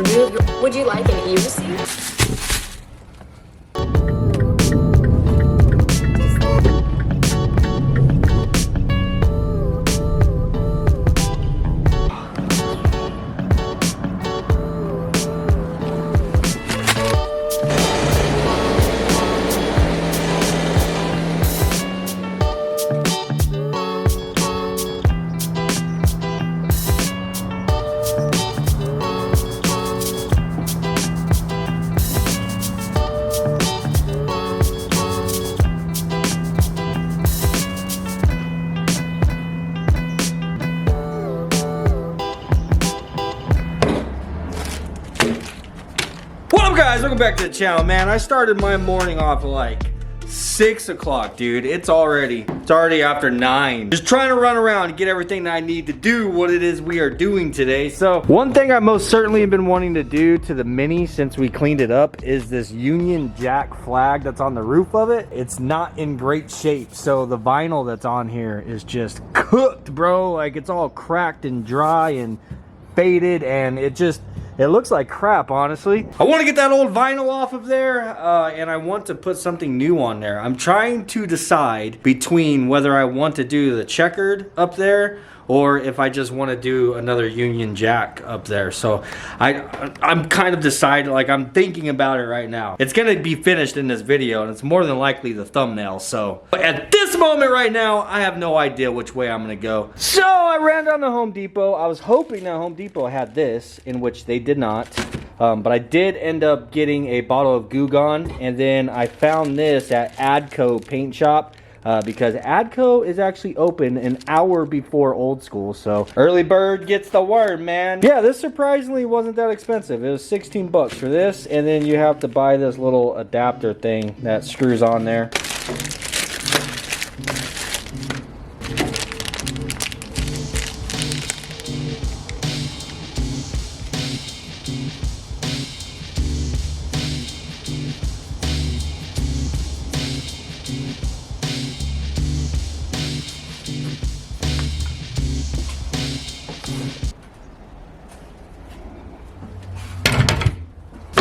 remove your... Would you like an e-receipt? What up, guys? Welcome back to the channel, man. I started my morning off at like 6 o'clock, dude. It's already after 9. Just trying to run around and get everything that I need to do what it is we are doing today. So one thing I most certainly have been wanting to do to the Mini since we cleaned it up is this Union Jack flag that's on the roof of it. It's not in great shape, so the vinyl that's on here is just cooked, bro. Like, it's all cracked and dry and faded, and it looks like crap, honestly. I want to get that old vinyl off of there, and I want to put something new on there. I'm trying to decide between whether I want to do the checkered up there or if I just want to do another Union Jack up there. So I'm kind of deciding, like, I'm thinking about it right now. It's going to be finished in this video, and it's more than likely the thumbnail. So but at this moment right now, I have no idea which way I'm going to go. So I ran down to Home Depot. I was hoping that Home Depot had this, in which they did not. But I did end up getting a bottle of Goo Gone, and then I found this at Adco Paint Shop. Because Adco is actually open an hour before Old School, so early bird gets the worm, man. Yeah, this surprisingly wasn't that expensive. It was 16 bucks for this, and then you have to buy this little adapter thing that screws on there.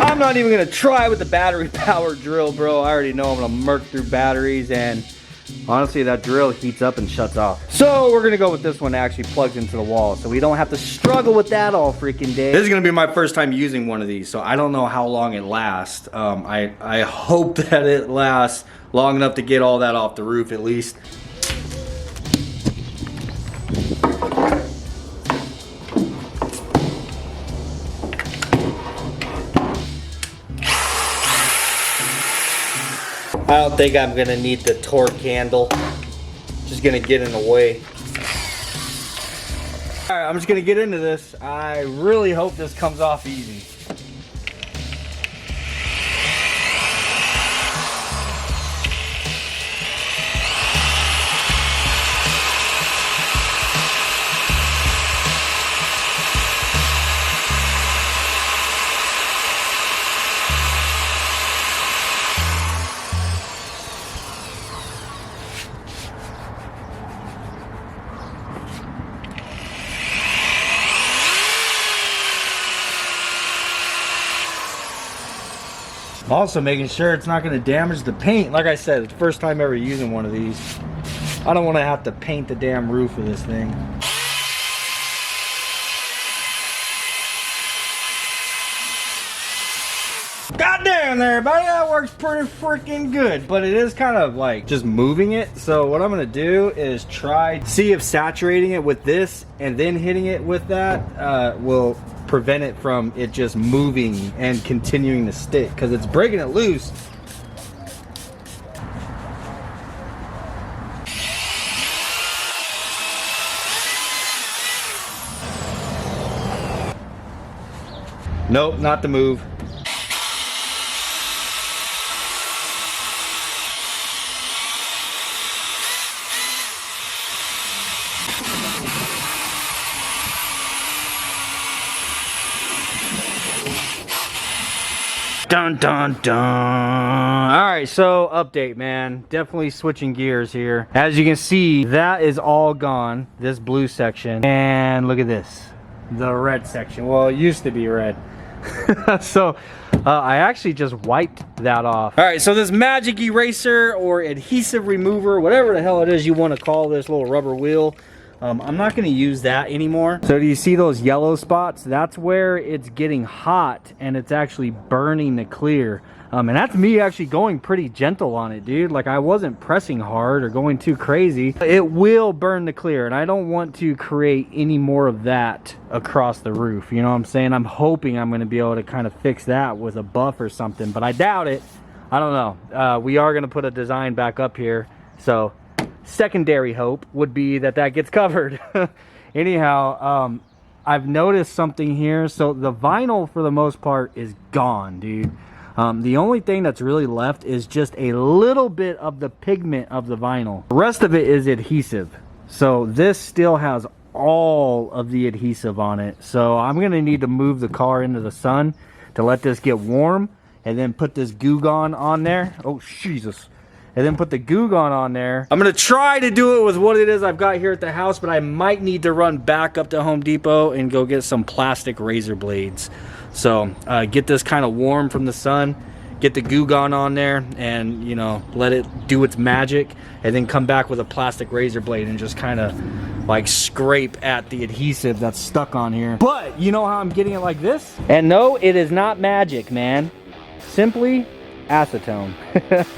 I'm not even gonna try with the battery powered drill, bro. I already know I'm gonna murk through batteries, and honestly that drill heats up and shuts off. So we're gonna go with this one that actually plugs into the wall, so we don't have to struggle with that all freaking day. This is gonna be my first time using one of these, so I don't know how long it lasts. I hope that it lasts long enough to get all that off the roof at least. I don't think I'm gonna need the torque handle. Just gonna get in the way. Alright, I'm just gonna get into this. I really hope this comes off easy. Also making sure it's not going to damage the paint. Like I said, it's the first time ever using one of these. I don't want to have to paint the damn roof of this thing. God damn there, buddy, that works pretty freaking good. But it is kind of like just moving it. So what I'm going to do is see if saturating it with this and then hitting it with that will prevent it from it just moving and continuing to stick, because it's breaking it loose. Nope, not the move. Dun dun dun. Alright, so update, man. Definitely switching gears here. As you can see, that is all gone, this blue section. And look at this, the red section. Well, it used to be red. So I actually just wiped that off. All right, so this magic eraser or adhesive remover, whatever the hell it is you want to call this little rubber wheel, I'm not going to use that anymore. So do you see those yellow spots? That's where it's getting hot and it's actually burning the clear. And that's me actually going pretty gentle on it, dude. Like, I wasn't pressing hard or going too crazy. It will burn the clear, and I don't want to create any more of that across the roof. You know what I'm saying? I'm hoping I'm going to be able to kind of fix that with a buff or something, but I doubt it. I don't know. We are going to put a design back up here. So secondary hope would be that that gets covered. Anyhow, I've noticed something here. So the vinyl, for the most part, is gone, dude. The only thing that's really left is just a little bit of the pigment of the vinyl. The rest of it is adhesive. So this still has all of the adhesive on it. So I'm going to need to move the car into the sun to let this get warm and then put this Goo Gone on there. Oh, Jesus. And then put the Goo Gone on there. I'm going to try to do it with what it is I've got here at the house, but I might need to run back up to Home Depot and go get some plastic razor blades. So get this kind of warm from the sun, get the Goo Gone on there, and, you know, let it do its magic, and then come back with a plastic razor blade and just kind of like scrape at the adhesive that's stuck on here. But you know how I'm getting it like this? And no, it is not magic, man. Simply acetone.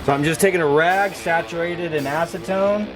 So I'm just taking a rag saturated in acetone.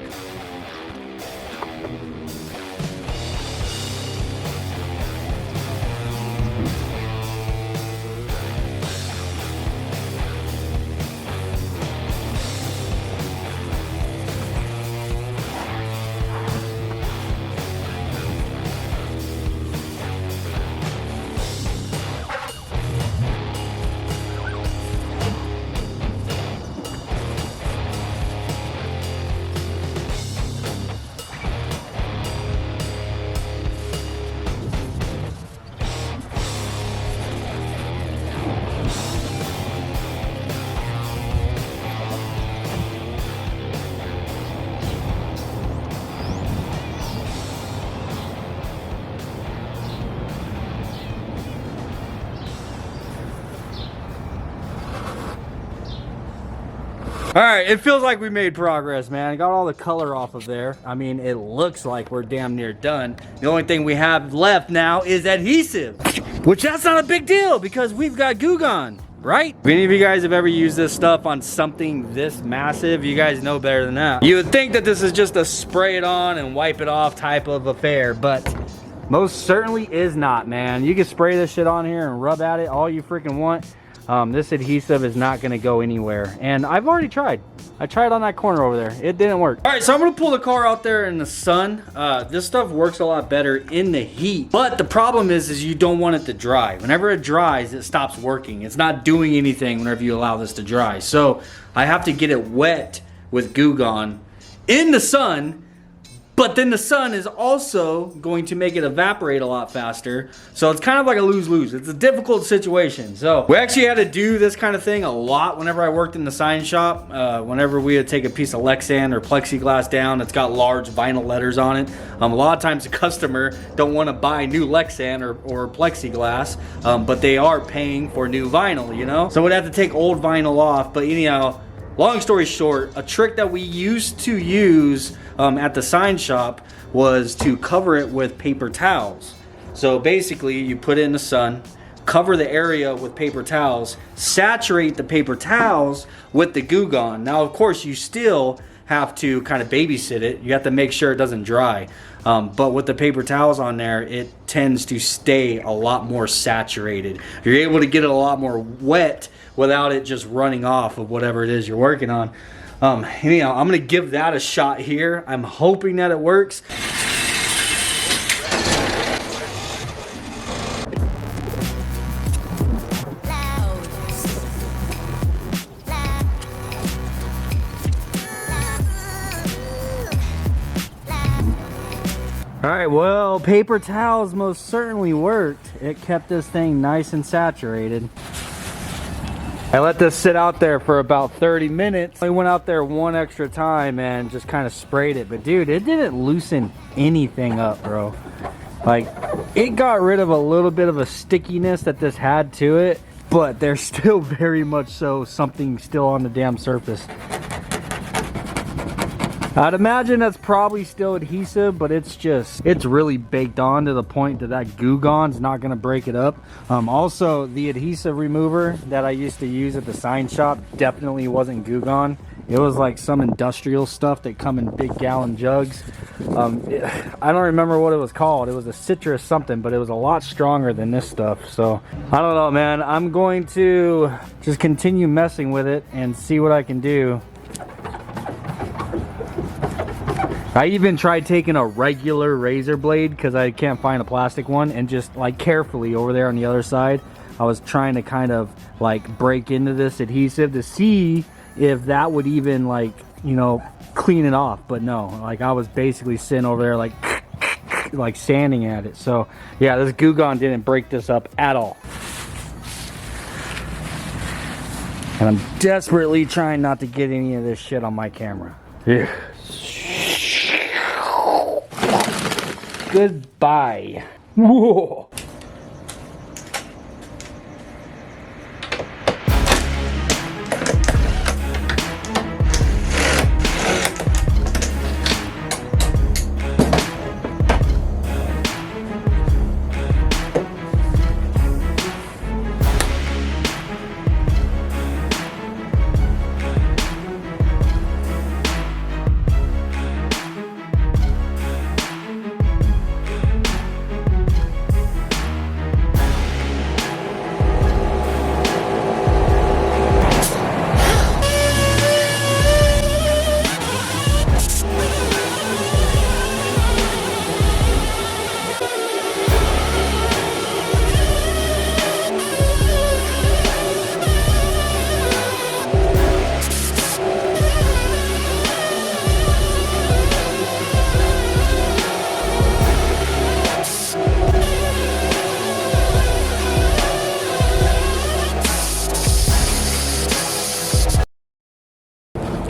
All right, it feels like we made progress, man. I got all the color off of there. I mean, it looks like we're damn near done. The only thing we have left now is adhesive, which that's not a big deal because we've got Goo Gone, right? If any of you guys have ever used this stuff on something this massive, you guys know better than that. You would think that this is just a spray it on and wipe it off type of affair, but most certainly is not, man. You can spray this shit on here and rub at it all you freaking want. This adhesive is not going to go anywhere, and I've already tried. I tried on that corner over there. It didn't work. All right, so I'm going to pull the car out there in the sun. This stuff works a lot better in the heat, but the problem is you don't want it to dry. Whenever it dries, it stops working. It's not doing anything whenever you allow this to dry. So I have to get it wet with Goo Gone in the sun. But then the sun is also going to make it evaporate a lot faster. So it's kind of like a lose-lose. It's a difficult situation. So we actually had to do this kind of thing a lot whenever I worked in the sign shop. Whenever we would take a piece of Lexan or plexiglass down that's got large vinyl letters on it. A lot of times the customer don't want to buy new Lexan or plexiglass, but they are paying for new vinyl, you know? So we'd have to take old vinyl off. But anyhow, long story short, a trick that we used to use at the sign shop was to cover it with paper towels. So basically you put it in the sun, cover the area with paper towels, saturate the paper towels with the Goo Gone. Now of course you still have to kind of babysit it. You have to make sure it doesn't dry. But with the paper towels on there, it tends to stay a lot more saturated. You're able to get it a lot more wet without it just running off of whatever it is you're working on. Anyhow, I'm gonna give that a shot here. I'm hoping that it works. All right, well, paper towels most certainly worked. It kept this thing nice and saturated. I let this sit out there for about 30 minutes. I went out there one extra time and just kind of sprayed it. But dude, it didn't loosen anything up, bro. Like, it got rid of a little bit of a stickiness that this had to it, but there's still very much so something still on the damn surface. I'd imagine that's probably still adhesive, but it's really baked on to the point that that Goo Gone's not gonna break it up. Also, the adhesive remover that I used to use at the sign shop definitely wasn't Goo Gone. It was like some industrial stuff that come in big gallon jugs. I don't remember what it was called. It was a citrus something, but it was a lot stronger than this stuff. So I don't know, man. I'm going to just continue messing with it and see what I can do. I even tried taking a regular razor blade because I can't find a plastic one, and just like carefully over there on the other side, I was trying to kind of like break into this adhesive to see if that would even, like, you know, clean it off. But no, like I was basically sitting over there like sanding at it. So yeah, this Goo Gone didn't break this up at all. And I'm desperately trying not to get any of this shit on my camera. Yeah. Goodbye. Whoa.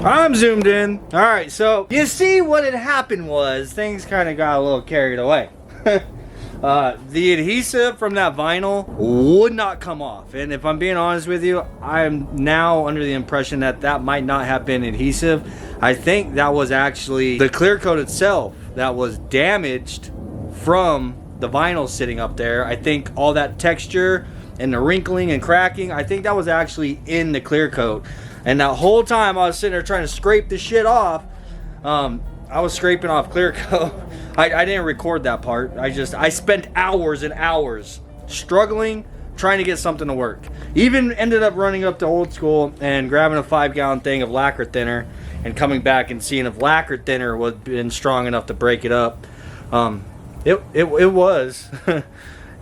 I'm zoomed in. All right, so you see what had happened was things kind of got a little carried away. The adhesive from that vinyl would not come off, and if I'm being honest with you, I'm now under the impression that that might not have been adhesive. I think that was actually the clear coat itself that was damaged from the vinyl sitting up there. I think all that texture and the wrinkling and cracking, I think that was actually in the clear coat. And that whole time I was sitting there trying to scrape the shit off, I was scraping off clear coat. I didn't record that part. I spent hours and hours struggling, trying to get something to work. Even ended up running up to Old School and grabbing a 5-gallon thing of lacquer thinner and coming back and seeing if lacquer thinner would been strong enough to break it up. It was.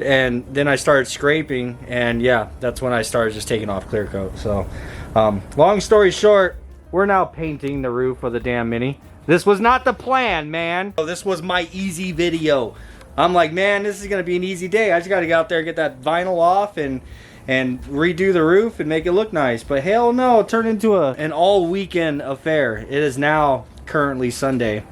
And then I started scraping, and yeah, that's when I started just taking off clear coat. So long story short, we're now painting the roof of the damn Mini. This was not the plan, man. This was my easy video. I'm like, man, this is gonna be an easy day. I just gotta get out there, get that vinyl off, and redo the roof and make it look nice. But hell no, it turned into an all weekend affair. It is now currently Sunday.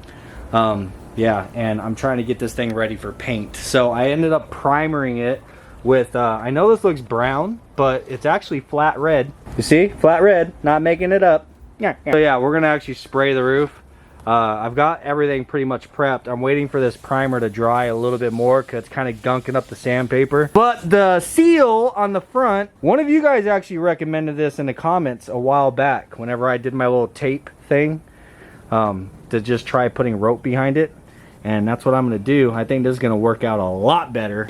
Yeah, and I'm trying to get this thing ready for paint. So I ended up primering it with, I know this looks brown, but it's actually flat red. You see? Flat red, not making it up. Yeah. So yeah, we're gonna actually spray the roof. I've got everything pretty much prepped. I'm waiting for this primer to dry a little bit more because it's kind of gunking up the sandpaper. But the seal on the front, one of you guys actually recommended this in the comments a while back whenever I did my little tape thing, to just try putting rope behind it. And that's what I'm gonna do. I think this is gonna work out a lot better.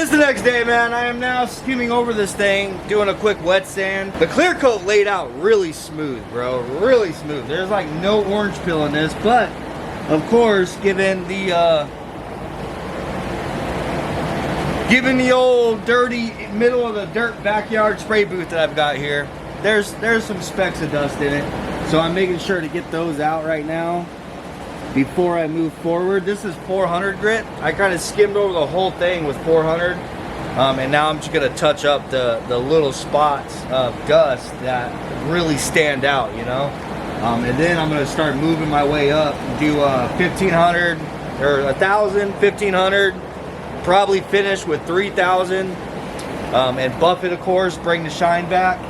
It's the next day, man. I am now skimming over this thing, doing a quick wet sand. The clear coat laid out really smooth, bro. Really smooth. There's like no orange peel in this, but of course, given the old dirty middle of the dirt backyard spray booth that I've got here, there's some specks of dust in it. So I'm making sure to get those out right now before I move forward. This is 400 grit. I kind of skimmed over the whole thing with 400. And now I'm just gonna touch up the little spots of dust that really stand out, you know? And then I'm gonna start moving my way up and do 1500 or 1000, 1500, probably finish with 3000, and buff it, of course, bring the shine back.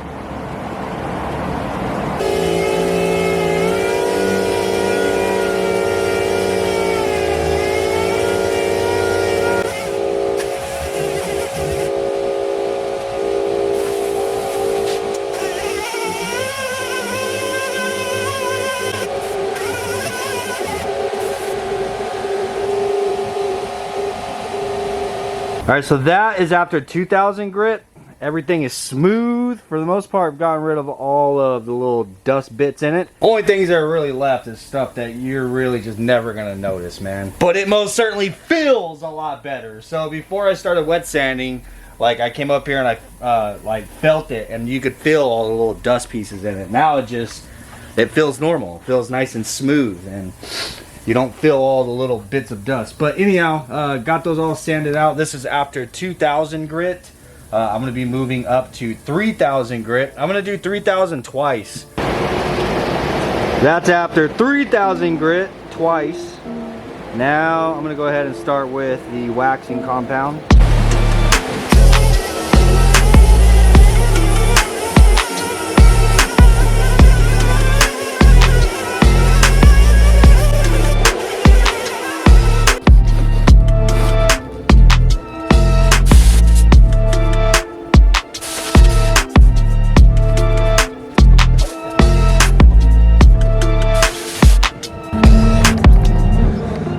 All right, so that is after 2000 grit. Everything is smooth. For the most part, I've gotten rid of all of the little dust bits in it. Only things that are really left is stuff that you're really just never gonna notice, man. But it most certainly feels a lot better. So before I started wet sanding, like I came up here and I like felt it, and you could feel all the little dust pieces in it. Now it feels normal. It feels nice and smooth, and you don't feel all the little bits of dust. But anyhow, got those all sanded out. This is after 2000 grit. I'm gonna be moving up to 3000 grit. I'm gonna do 3000 twice. That's after 3000 grit twice. Now I'm gonna go ahead and start with the waxing compound.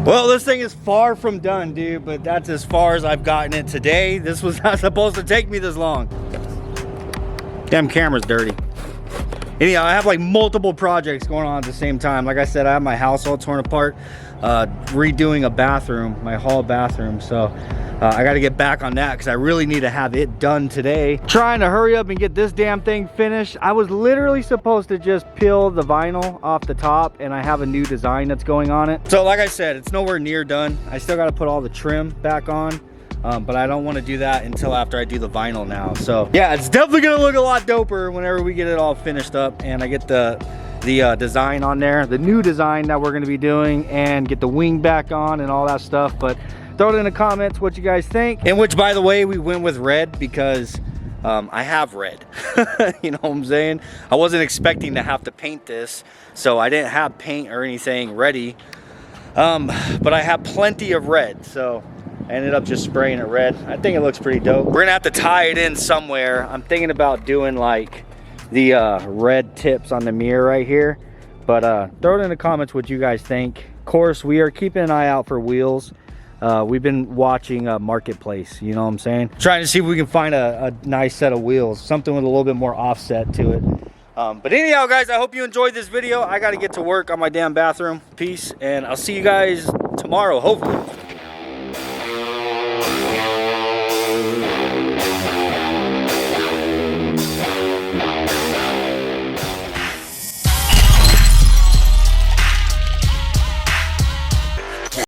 Well, this thing is far from done, dude, but that's as far as I've gotten it today. This was not supposed to take me this long. Damn camera's dirty. Anyhow, I have like multiple projects going on at the same time. Like I said, I have my house all torn apart, redoing a bathroom, my hall bathroom. So I got to get back on that because I really need to have it done today. Trying to hurry up and get this damn thing finished. I was literally supposed to just peel the vinyl off the top, and I have a new design that's going on it. So like I said, it's nowhere near done. I still got to put all the trim back on. But I don't want to do that until after I do the vinyl now. So yeah, it's definitely gonna look a lot doper whenever we get it all finished up and I get the design on there, the new design that we're gonna be doing, and get the wing back on and all that stuff. But throw it in the comments what you guys think. And which, by the way, we went with red because I have red. You know what I'm saying? I wasn't expecting to have to paint this, so I didn't have paint or anything ready. But I have plenty of red, so I ended up just spraying it red. I think it looks pretty dope. We're gonna have to tie it in somewhere. I'm thinking about doing like the red tips on the mirror right here. But throw it in the comments what you guys think. Of course, we are keeping an eye out for wheels. We've been watching Marketplace, you know what I'm saying? Trying to see if we can find a nice set of wheels, something with a little bit more offset to it. But anyhow, guys, I hope you enjoyed this video. I gotta get to work on my damn bathroom. Peace, and I'll see you guys tomorrow, hopefully.